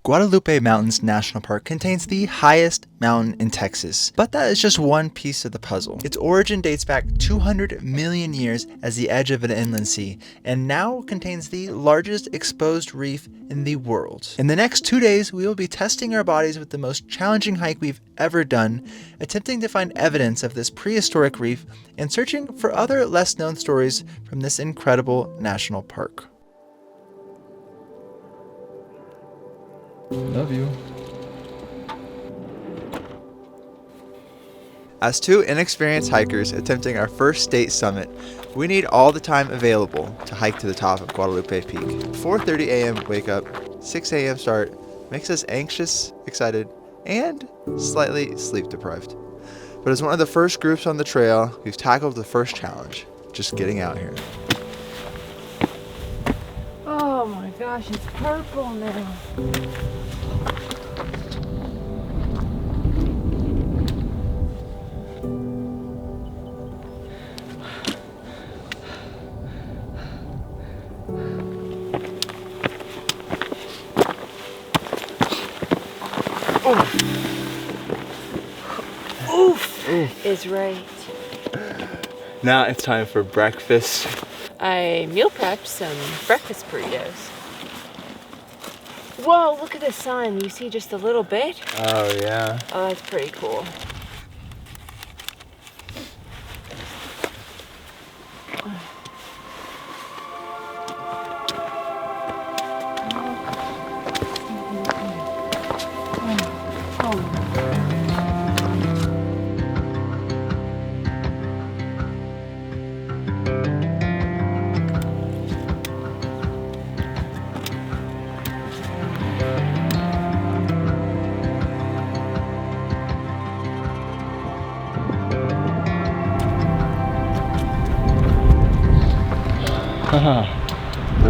Guadalupe Mountains National Park contains the highest mountain in Texas, but that is just one piece of the puzzle. Its origin dates back 200 million years as the edge of an inland sea, and now contains the largest exposed reef in the world. In the next 2 days, we will be testing our bodies with the most challenging hike we've ever done, attempting to find evidence of this prehistoric reef and searching for other less known stories from this incredible national park. Love you. As two inexperienced hikers attempting our first state summit, we need all the time available to hike to the top of Guadalupe Peak. 4:30 a.m. wake up, 6 a.m. start makes us anxious, excited, and slightly sleep deprived. But as one of the first groups on the trail, we've tackled the first challenge, just getting out here. Oh my gosh, it's purple now. Oof is right. Now it's time for breakfast. I meal prepped some breakfast burritos. Whoa, look at the sun. You see just a little bit? Oh yeah. Oh, that's pretty cool.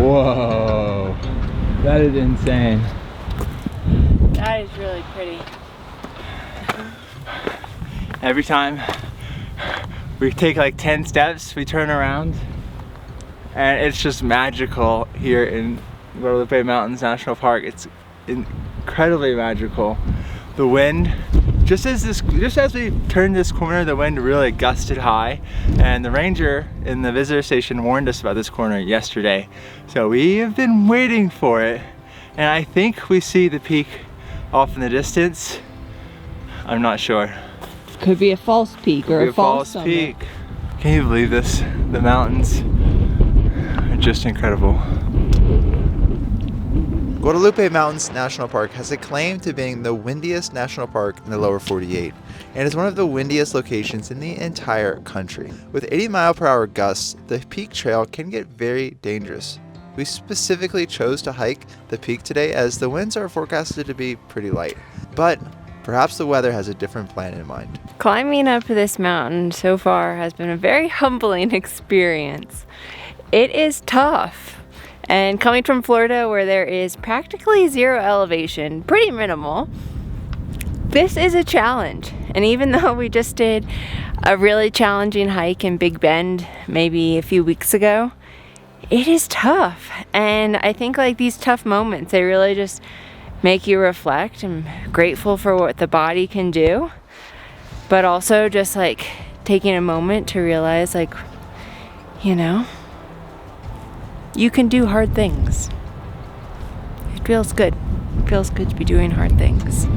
Whoa, that is insane. That is really pretty. Every time we take like 10 steps, we turn around, and it's just magical here in Guadalupe Mountains National Park. It's incredibly magical. The wind, just as we turned this corner, the wind really gusted high, and the ranger in the visitor station warned us about this corner yesterday. So we have been waiting for it, and I think we see the peak off in the distance. I'm not sure. Could be a false peak or a false summit. Peak. Can you believe this? The mountains are just incredible. Guadalupe Mountains National Park has a claim to being the windiest national park in the lower 48, and is one of the windiest locations in the entire country. With 80-mile-per-hour gusts, the peak trail can get very dangerous. We specifically chose to hike the peak today as the winds are forecasted to be pretty light, but perhaps the weather has a different plan in mind. Climbing up this mountain so far has been a very humbling experience. It is tough. And coming from Florida, where there is practically zero elevation, pretty minimal, this is a challenge. And even though we just did a really challenging hike in Big Bend maybe a few weeks ago, it is tough. And I think like these tough moments, they really just make you reflect. I'm grateful for what the body can do, but also just like taking a moment to realize, like, you know, you can do hard things. It feels good. It feels good to be doing hard things.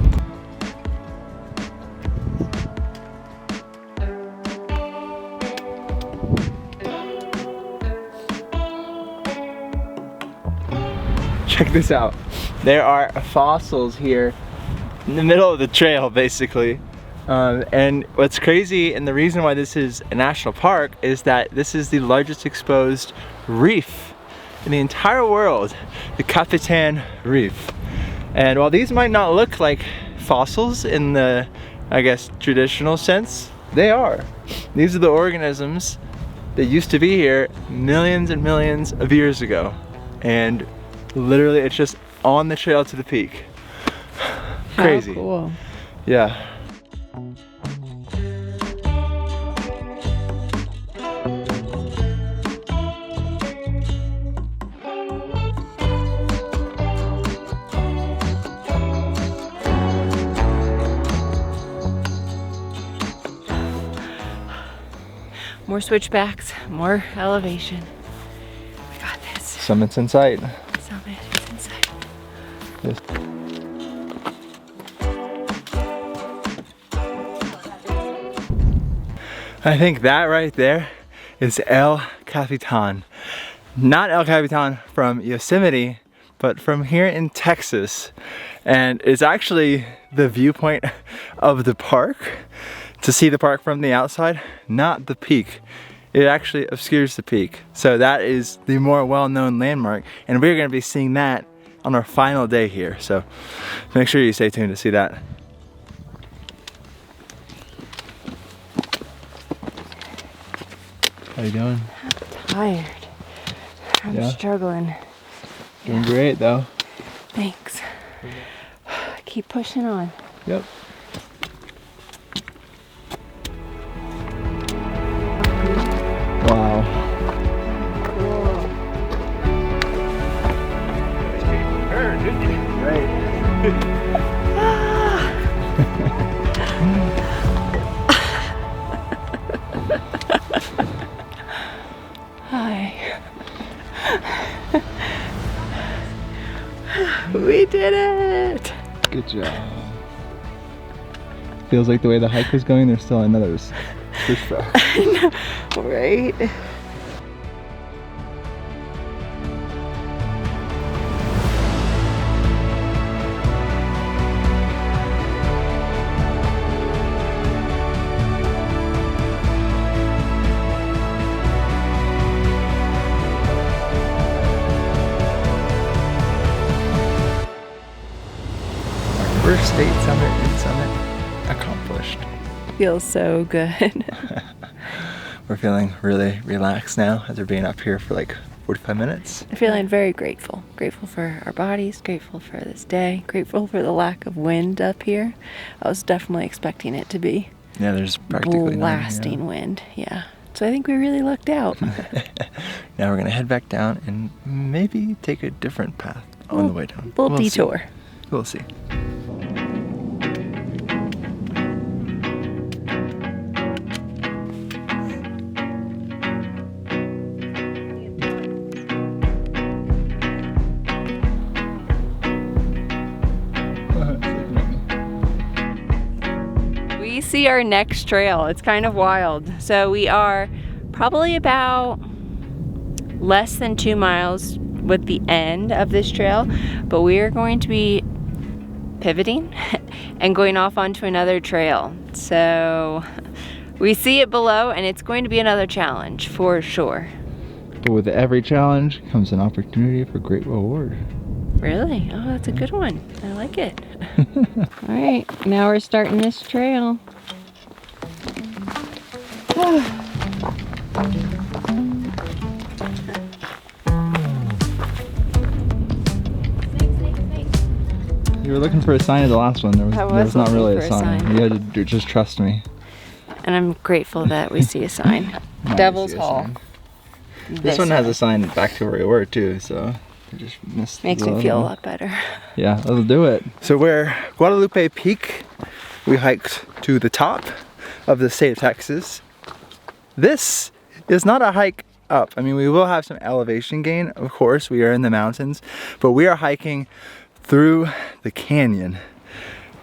Check this out. There are fossils here in the middle of the trail, basically. And what's crazy, and the reason why this is a national park, is that this is the largest exposed reef in the entire world, the Capitan Reef. And while these might not look like fossils in the, I guess, traditional sense, they are. These are the organisms that used to be here millions and millions of years ago. And literally it's just on the trail to the peak. Crazy. How cool. Yeah. More switchbacks, more elevation. We got this. Summit's in sight. Summit is in sight. Yes. I think that right there is El Capitan. Not El Capitan from Yosemite, but from here in Texas. And it's actually the viewpoint of the park. To see the park from the outside, not the peak. It actually obscures the peak. So that is the more well-known landmark, and we're gonna be seeing that on our final day here. So make sure you stay tuned to see that. How you doing? Tired. I'm struggling. Doing great though. Thanks. Keep pushing on. Yep. Wow. Hi. We did it! Good job. Feels like the way the hike was going, there's still another push back. I know, right? First state summit accomplished. Feels so good. We're feeling really relaxed now after being up here for like 45 minutes. I'm feeling very grateful. Grateful for our bodies, grateful for this day, grateful for the lack of wind up here. I was definitely expecting it to be Yeah, there's practically blasting wind. Yeah. So I think we really lucked out. Now we're gonna head back down and maybe take a different path on the way down. Little detour. We'll see. We see our next trail. It's kind of wild. So we are probably about less than 2 miles with the end of this trail, but we are going to be pivoting and going off onto another trail. So we see it below, and it's going to be another challenge for sure. But with every challenge comes an opportunity for great reward. Really? Oh, that's a good one. I like it. All right, now we're starting this trail. You were looking for a sign of the last one. There was not really a sign. You had to just trust me. And I'm grateful that we see a sign. Devil's Hall. This one has a sign back to where we were too, so I just missed. Makes me feel a lot better. Yeah, let's do it. So we're Guadalupe Peak. We hiked to the top of the state of Texas. This is not a hike up. I mean, we will have some elevation gain, of course. We are in the mountains, but we are hiking through the canyon,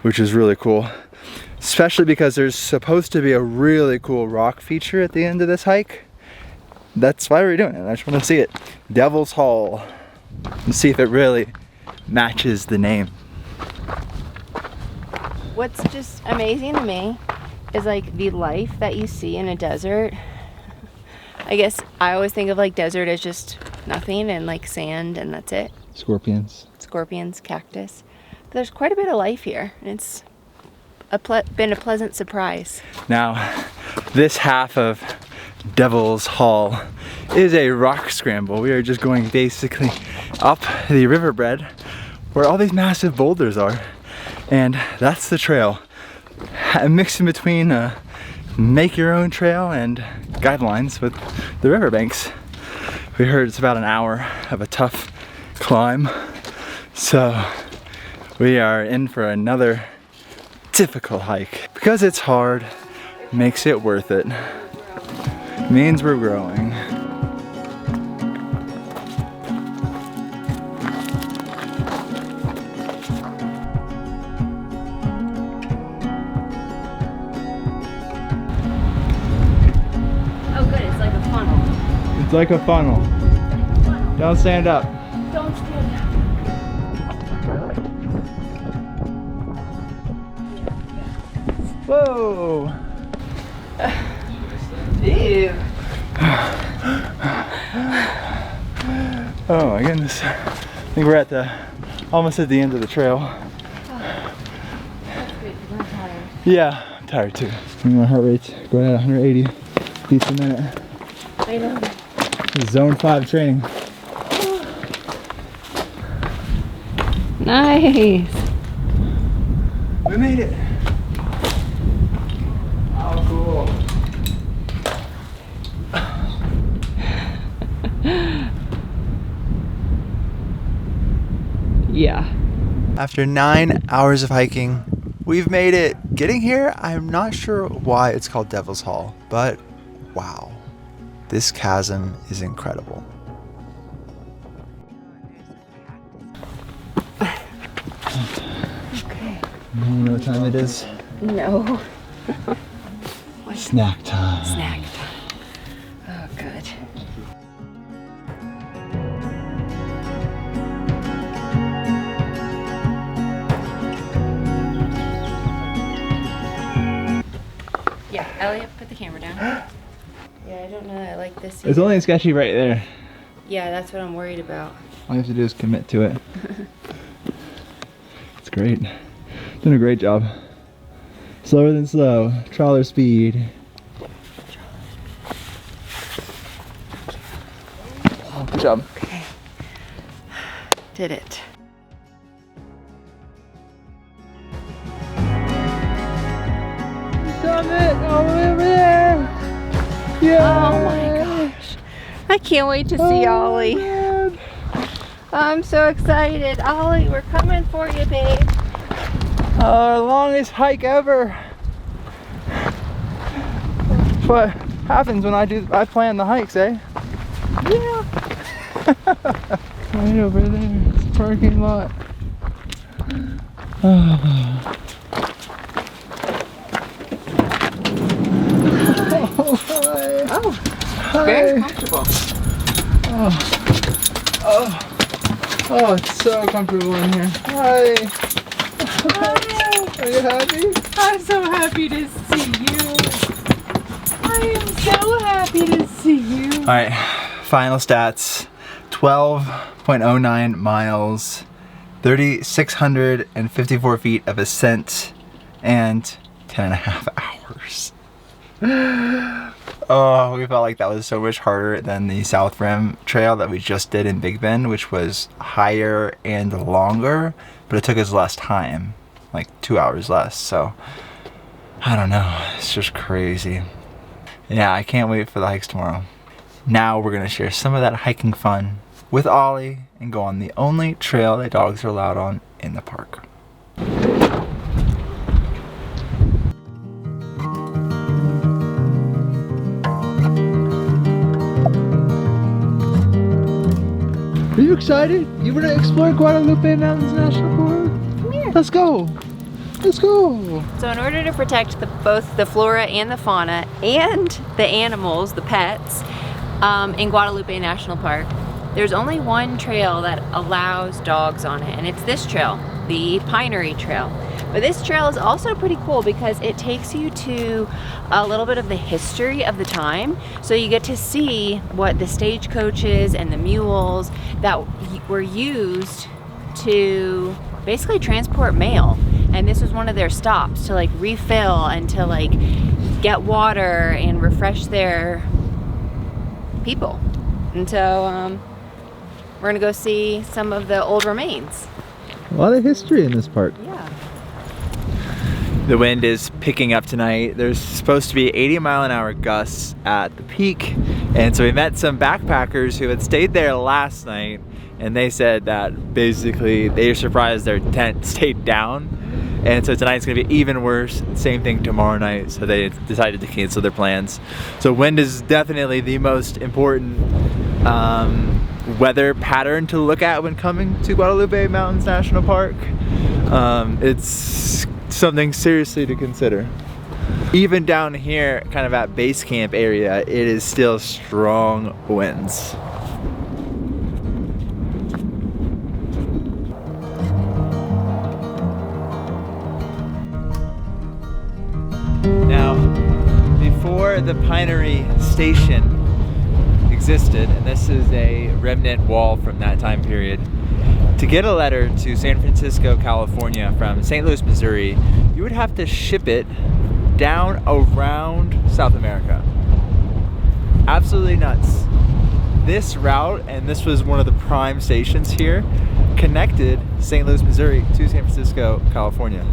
which is really cool. Especially because there's supposed to be a really cool rock feature at the end of this hike. That's why we're doing it. I just want to see it. Devil's Hall. And see if it really matches the name. What's just amazing to me is like the life that you see in a desert. I guess I always think of like desert as just nothing and like sand and that's it. Scorpions. Scorpions, cactus. But there's quite a bit of life here, and it's been a pleasant surprise. Now, this half of Devil's Hall is a rock scramble. We are just going basically up the riverbed where all these massive boulders are, and that's the trail. A mix in between make your own trail and guidelines with the riverbanks. We heard it's about an hour of a tough climb, so we are in for another difficult hike. Because it's hard, makes it worth it. Means we're growing. Oh good, it's like a funnel. It's like a funnel. Don't stand up. Don't stand up. Whoa! Ew. Oh my goodness. I think we're at almost at the end of the trail. That's good, 'cause I'm tired. Yeah, I'm tired too. My heart rate's going at 180 beats a minute. I know. This is zone 5 training. Nice. We made it. Oh, cool. Yeah. After 9 hours of hiking, we've made it. Getting here, I'm not sure why it's called Devil's Hall, but wow, this chasm is incredible. Okay. You know what time it is? No. Snack time. Snack time. Oh, good. Yeah, Elliot, put the camera down. Yeah, I don't know that I like this It's either. only sketchy right there. Yeah, that's what I'm worried about. All you have to do is commit to it. It's great. Doing a great job. Slower than slow. Trawler speed. Oh, good job. Okay. Did it. Summit all the way over there. Yeah. Oh my gosh. I can't wait to see Ollie. Man. I'm so excited. Ollie, we're coming for you, babe. Longest hike ever. What happens when I plan the hikes, eh? Yeah. Right over there, it's the parking lot. Oh. Oh, Hi. very comfortable. Oh, it's so comfortable in here. Hi. Hi. Are you happy? I'm so happy to see you. I am so happy to see you. All right, final stats. 12.09 miles, 3,654 feet of ascent, and 10.5 hours. Oh, we felt like that was so much harder than the South Rim trail that we just did in Big Bend, which was higher and longer, but it took us less time, like 2 hours less. So I don't know, it's just crazy. Yeah, I can't wait for the hikes tomorrow. Now we're gonna share some of that hiking fun with Ollie and go on the only trail that dogs are allowed on in the park. Are you excited? You want to explore Guadalupe Mountains National Park? Come here. Let's go. Let's go. So in order to protect both the flora and the fauna and the animals, the pets, in Guadalupe National Park, there's only one trail that allows dogs on it, and it's this trail, the Pinery Trail. But this trail is also pretty cool because it takes you to a little bit of the history of the time. So you get to see what the stagecoaches and the mules that were used to basically transport mail. And this was one of their stops to like refill and to like get water and refresh their people. And so we're gonna go see some of the old remains. A lot of history in this park. Yeah. The wind is picking up tonight. There's supposed to be 80-mile-an-hour gusts at the peak. And so we met some backpackers who had stayed there last night, and they said that basically they were surprised their tent stayed down. And so tonight's gonna be even worse. Same thing tomorrow night. So they decided to cancel their plans. So wind is definitely the most important weather pattern to look at when coming to Guadalupe Mountains National Park. It's something seriously to consider. Even down here, kind of at base camp area, it is still strong winds. Now, before the Pinery Station existed, and this is a remnant wall from that time period, to get a letter to San Francisco, California from St. Louis, Missouri, you would have to ship it down around South America. Absolutely nuts. This route, and this was one of the prime stations here, connected St. Louis, Missouri to San Francisco, California.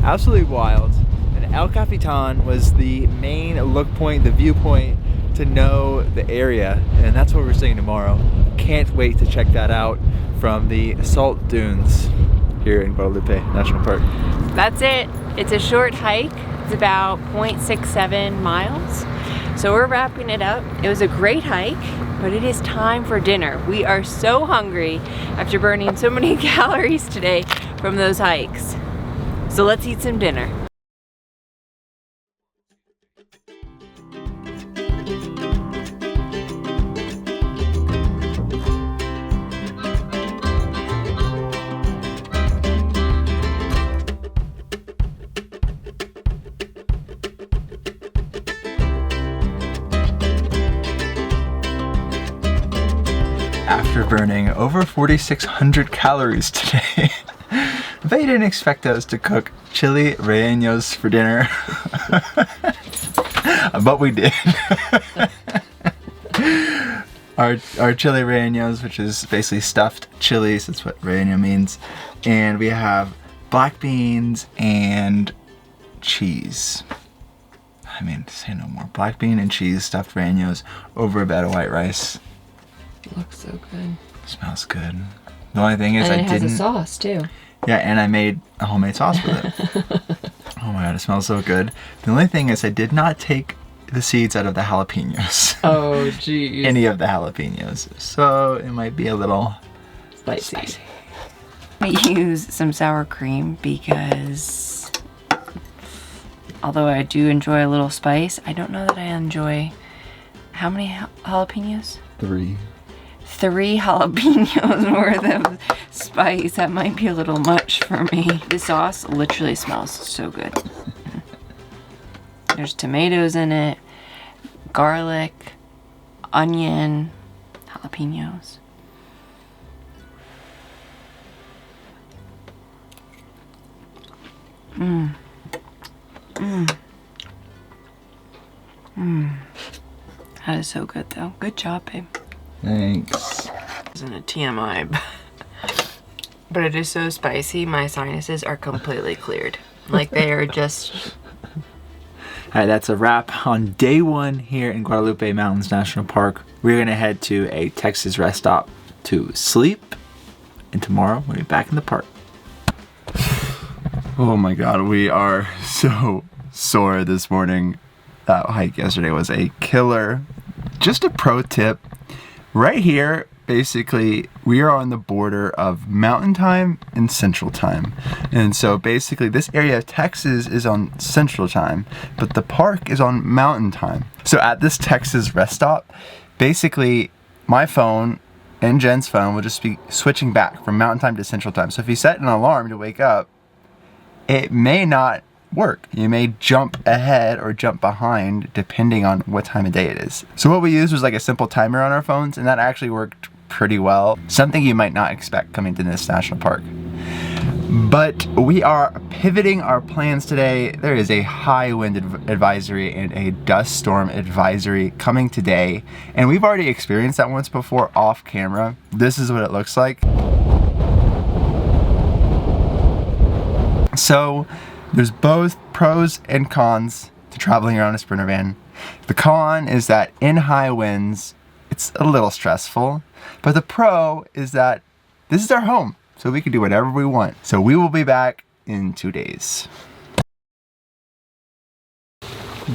Absolutely wild. And El Capitan was the main look point, the viewpoint to know the area, and that's what we're seeing tomorrow. Can't wait to check that out from the salt dunes here in Guadalupe National Park. That's it. It's a short hike. It's about 0.67 miles. So we're wrapping it up. It was a great hike, but it is time for dinner. We are so hungry after burning so many calories today from those hikes. So let's eat some dinner. After burning over 4,600 calories today, they didn't expect us to cook chili rellenos for dinner, but we did. Our chili rellenos, which is basically stuffed chilies, that's what relleno means, and we have black beans and cheese. I mean, say no more. Black bean and cheese stuffed rellenos over a bed of white rice. Looks so good. Smells good. The only thing is and I it didn't. has a sauce too. Yeah, and I made a homemade sauce with it. Oh my god, it smells so good. The only thing is I did not take the seeds out of the jalapenos. Oh geez. Any of the jalapenos. So it might be a little spicy. I use some sour cream because although I do enjoy a little spice, I don't know that I enjoy how many jalapenos? 3. 3 jalapenos worth of spice. That might be a little much for me. The sauce literally smells so good. There's tomatoes in it, garlic, onion, jalapenos. That is so good though. Good job, babe. Thanks. Isn't a TMI, but it is so spicy. My sinuses are completely cleared. Like they are just. Alright, that's a wrap on day 1 here in Guadalupe Mountains National Park. We're gonna head to a Texas rest stop to sleep, and tomorrow we'll be back in the park. Oh my god, we are so sore this morning. That hike yesterday was a killer. Just a pro tip. Right here, basically, we are on the border of Mountain Time and Central Time. And so basically this area of Texas is on Central Time, but the park is on Mountain Time. So at this Texas rest stop, basically my phone and Jen's phone will just be switching back from Mountain Time to Central Time. So if you set an alarm to wake up, it may not work. You may jump ahead or jump behind depending on what time of day it is. So what we used was like a simple timer on our phones, and that actually worked pretty well. Something you might not expect coming to this national park. But we are pivoting our plans today. There is a high wind advisory and a dust storm advisory coming today, and we've already experienced that once before off camera. This is what it looks like. So there's both pros and cons to traveling around a Sprinter van. The con is that in high winds, it's a little stressful, but the pro is that this is our home, so we can do whatever we want. So we will be back in 2 days.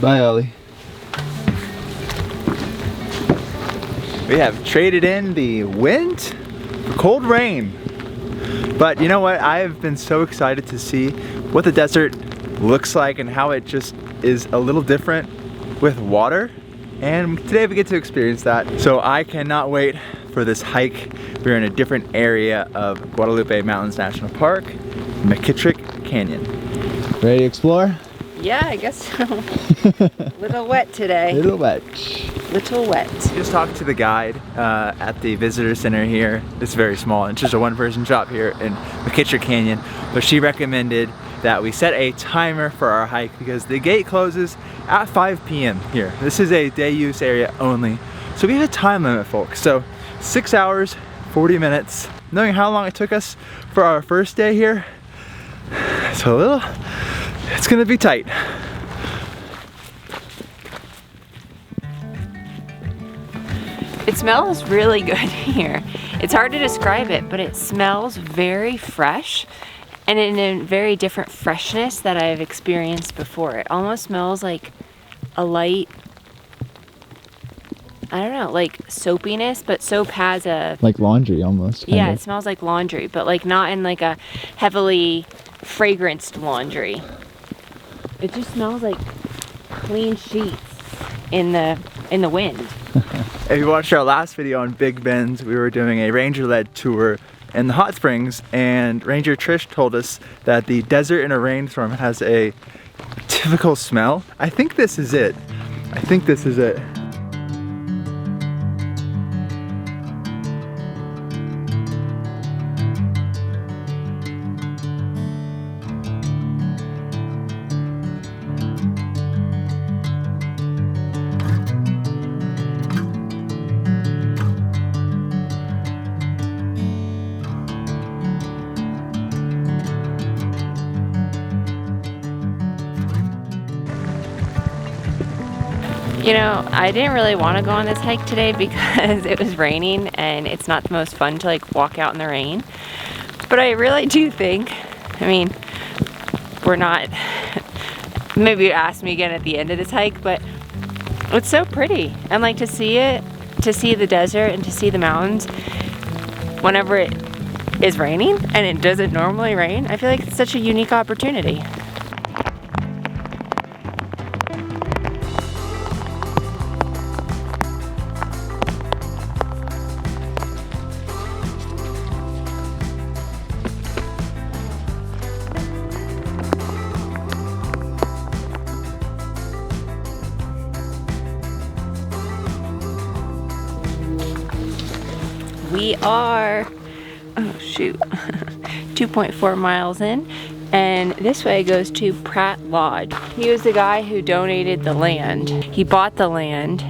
Bye, Ellie. We have traded in the wind for cold rain. But you know what? I've been so excited to see what the desert looks like and how it just is a little different with water. And today we get to experience that. So I cannot wait for this hike. We're in a different area of Guadalupe Mountains National Park, McKittrick Canyon. Ready to explore? Yeah, I guess so. Little wet today. Little wet. Little wet. Just talked to the guide at the visitor center here. It's very small. It's just a one-person shop here in McKittrick Canyon. But she recommended that we set a timer for our hike because the gate closes at 5 p.m. here. This is a day use area only. So we have a time limit, folks. So 6 hours, 40 minutes. Knowing how long it took us for our first day here, it's gonna be tight. It smells really good here. It's hard to describe it, but it smells very fresh and in a very different freshness that I've experienced before. It almost smells like a light, I don't know, like soapiness, but soap has a... Like laundry almost. Yeah, it smells like laundry, but like not in like a heavily fragranced laundry. It just smells like clean sheets in the wind. If you watched our last video on Big Bend, we were doing a ranger-led tour in the hot springs, and Ranger Trish told us that the desert in a rainstorm has a typical smell. I think this is it. I think this is it. You know, I didn't really want to go on this hike today because it was raining and it's not the most fun to like walk out in the rain. But I really do think, I mean, we're not, maybe ask me again at the end of this hike, but it's so pretty. And like to see it, to see the desert and to see the mountains whenever it is raining and it doesn't normally rain, I feel like it's such a unique opportunity. We are, oh shoot, 2.4 miles in, and this way goes to Pratt Lodge. He was the guy who donated the land. He bought the land,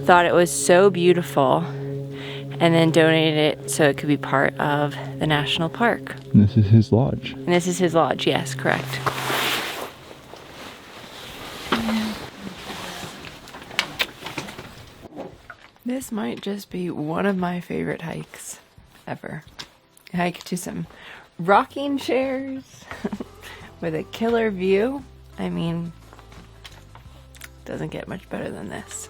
thought it was so beautiful, and then donated it so it could be part of the national park. And this is his lodge. And this is his lodge, yes, correct. This might just be one of my favorite hikes ever. A hike to some rocking chairs with a killer view. I mean, doesn't get much better than this.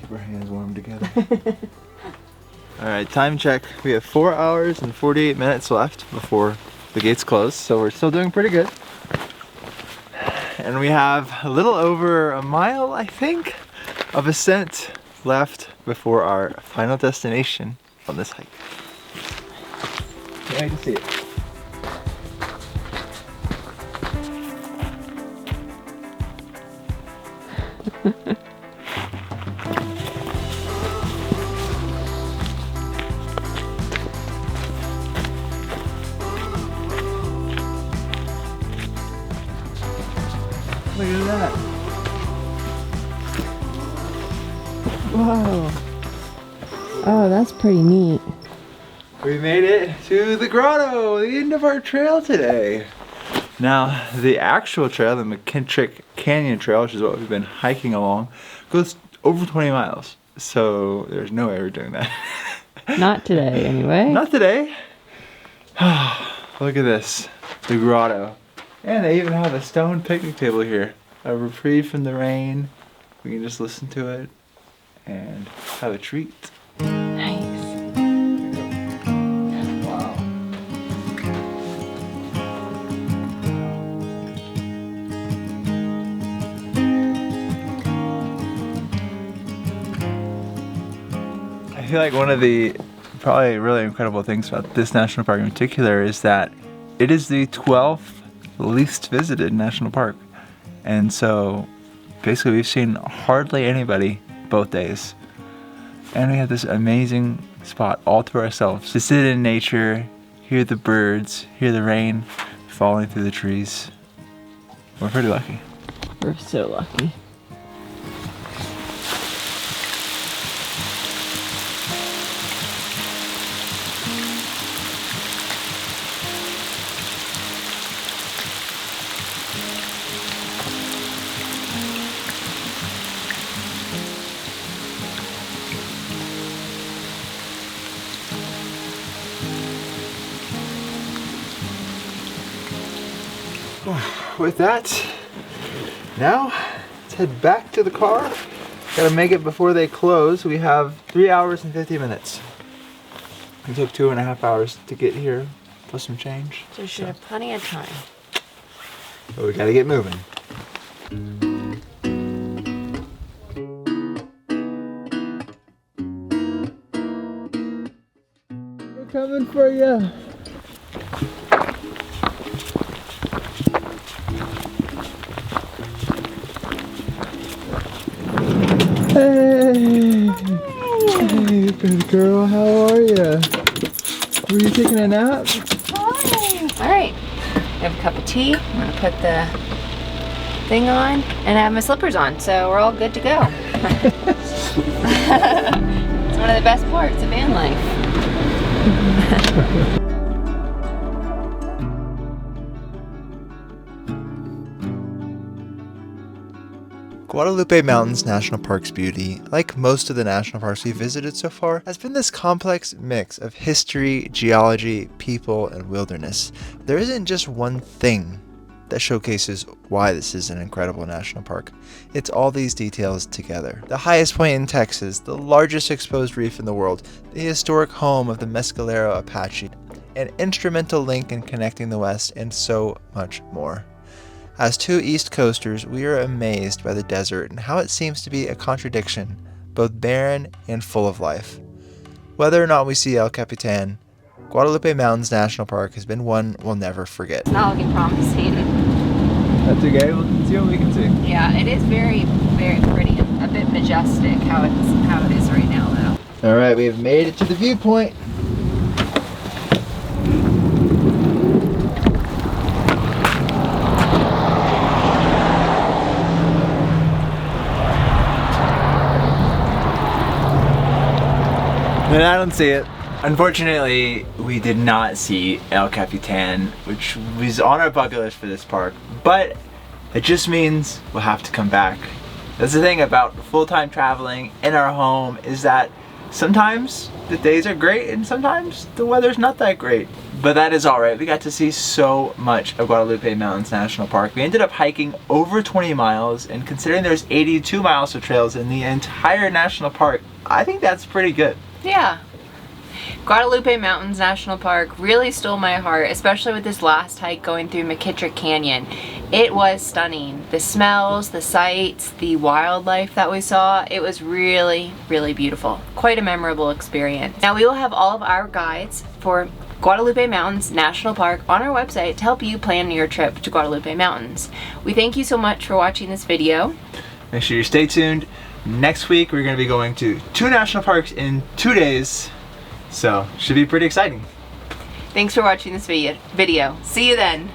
Keep our hands warm together. Alright, time check. We have 4 hours and 48 minutes left before the gates close, so we're still doing pretty good. And we have a little over a mile, I think, of ascent left before our final destination on this hike. Can't wait to see it. Look at that. Whoa. Oh, that's pretty neat. We made it to the grotto, the end of our trail today. Now, the actual trail, the McKittrick Canyon Trail, which is what we've been hiking along, goes over 20 miles. so there's no way we're doing that. Not today, anyway. Not today. Look at this, the grotto. And they even have a stone picnic table here. A reprieve from the rain. We can just listen to it and have a treat. Nice. Wow. I feel like one of the probably really incredible things about this national park in particular is that it is the 12th least visited national park. And so basically we've seen hardly anybody both days. And we have this amazing spot all to ourselves to sit in nature, hear the birds, hear the rain falling through the trees. We're pretty lucky. We're so lucky. With that, now let's head back to the car. Gotta make it before they close. We have 3 hours and 50 minutes. It took 2.5 hours to get here, plus some change. So we should have plenty of time. But we gotta get moving. We're coming for you. Hey! Hey, good girl, how are you? Were you taking a nap? Alright, I have a cup of tea. I'm gonna put the thing on and I have my slippers on, so we're all good to go. It's one of the best parts of van life. Guadalupe Mountains National Park's beauty, like most of the national parks we've visited so far, has been this complex mix of history, geology, people, and wilderness. There isn't just one thing that showcases why this is an incredible national park. It's all these details together. The highest point in Texas, the largest exposed reef in the world, the historic home of the Mescalero Apache, an instrumental link in connecting the West, and so much more. As two East Coasters, we are amazed by the desert and how it seems to be a contradiction, both barren and full of life. Whether or not we see El Capitan, Guadalupe Mountains National Park has been one we'll never forget. It's not looking promising. That's okay, we'll see what we can see. Yeah, it is very, very pretty and a bit majestic how it is right now though. Alright, we have made it to the viewpoint. And I don't see it. Unfortunately, we did not see El Capitan, which was on our bucket list for this park, but it just means we'll have to come back. That's the thing about full-time traveling in our home, is that sometimes the days are great and sometimes the weather's not that great. But that is alright. We got to see so much of Guadalupe Mountains National Park. We ended up hiking over 20 miles, and considering there's 82 miles of trails in the entire national park, I think that's pretty good. Yeah. Guadalupe Mountains National Park really stole my heart, especially with this last hike going through McKittrick Canyon. It was stunning. The smells, the sights, the wildlife that we saw, it was really, really beautiful. Quite a memorable experience. Now we will have all of our guides for Guadalupe Mountains National Park on our website to help you plan your trip to Guadalupe Mountains. We thank you so much for watching this video. Make sure you stay tuned. Next week we're going to be going to 2 national parks in 2 days, so should be pretty exciting. Thanks for watching this video. See you then.